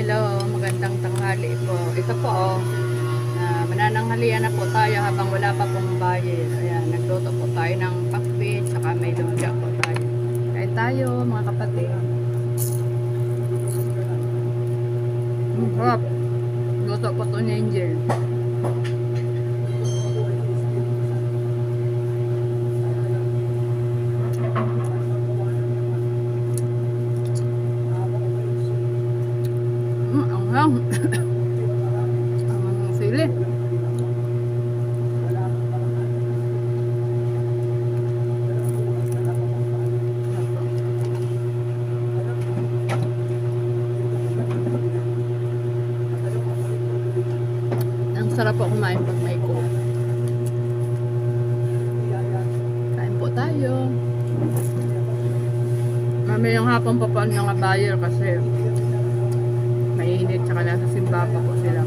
Hello, magandang tanghali po. Ito po manananghalian na po tayo habang wala pa pong bayad. Ayan, nagluto po tayo ng pakbit, saka may lumpia po tayo. Kain tayo mga kapatid. Harap. Luto po to ni Angel. Ang sili. Ang sarap po kumain pag may coke. Kain po tayo. Mamayang hapon pa po ang mga buyer kasi mainit, tsaka nasa simba pa po sila.